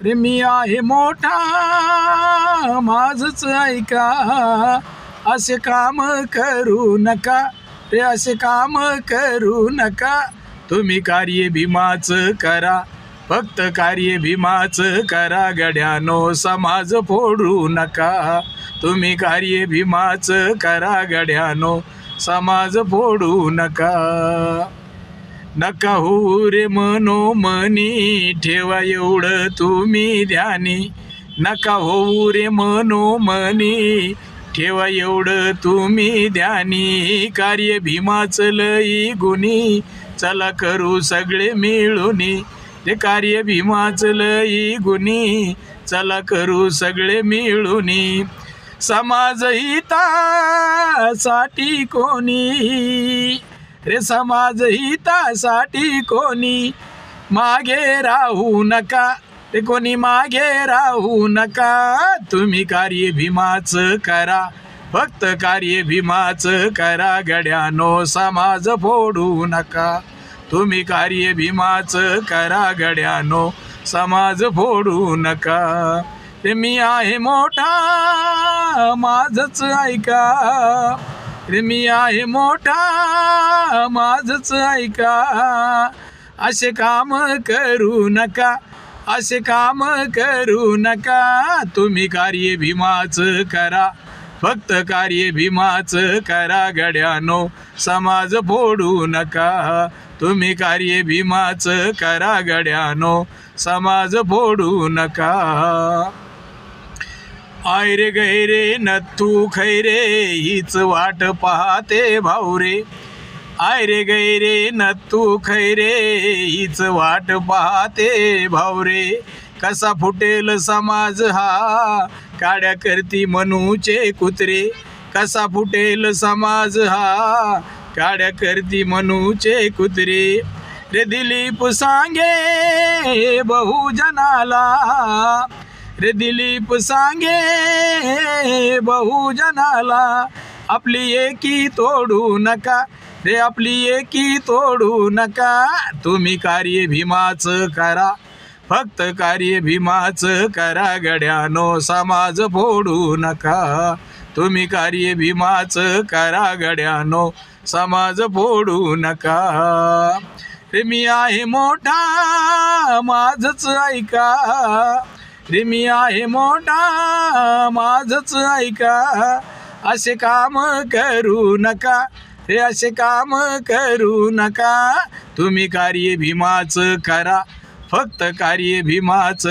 रे मी आहे मोठा माझंच ऐका, असे काम करू नका रे, असे काम करू नका. तुम्ही कार्य भीमाचं करा, फक्त कार्य भीमाचं करा गड्यानो, समाज फोडू नका. तुम्ही कार्य भीमाचं करा गड्यानो, समाज फोडू नका. नका होऊ रे मनोमनी, ठेवा एवढं तुम्ही ध्यानी. नका होऊ रे मनोमनी, ठेवा एवढं तुम्ही ध्यानी. कार्य भीमाचं लई गुणी, चला करू सगळे मिळूनी. ते कार्य भीमाचं लई गुणी, चला करू सगळे मिळूनी. समाज हितासाठी कोणी रे, समाज हितासाठी कोणी मागे राहू नका रे, कोणी मागे राहू नका. तुम्ही कार्य भीमाचं करा, फक्त कार्य भीमाचं करा गड्यानो, समाज फोडू नका. तुम्ही कार्य भीमाचं करा गड्यानो, समाज फोडू नका. रे मी आहे मोठा माझंच ऐका, रे मी आहे मोठा माझंच ऐका. असे काम करू नका, असे काम करू नका. तुम्ही कार्य भीमाचं करा, फक्त कार्य भीमाचं करा गड्यानो, समाज फोडू नका. तुम्ही कार्य भीमाचं करा गड्यानो, समाज फोडू नका. आय रे गैरे नथू खैरे, हीच वाट पाहते भाऊरे. आय रे गैरे नथू खैरे, हीच वाट पाहते भाऊरे. कसा फुटेल समाज हा, काड्या करती मनूचे कुत्रे. कसा फुटेल समाज हा, काड्या करती मनूचे कुत्रे. रे दिलीप सांगे बहुजनाला, रे दिलीप सांगे बहुजनाला. आपली एकी तोडू नका रे, आपली एकी तोडू नका. तुम्ही कार्य भीमाचं करा, फक्त कार्य भीमाचं करा गड्यानो, समाज फोडू नका. तुम्ही कार्य भीमाचं करा गड्यानो, समाज फोडू नका. रे मी आहे मोठा माझंच ऐका, रे मी आहे मोठा माझंच ऐका. असे काम करू नका रे, असे काम करू नका. तुम्ही कार्य भीमाचं करा, फक्त कार्य भीमाचं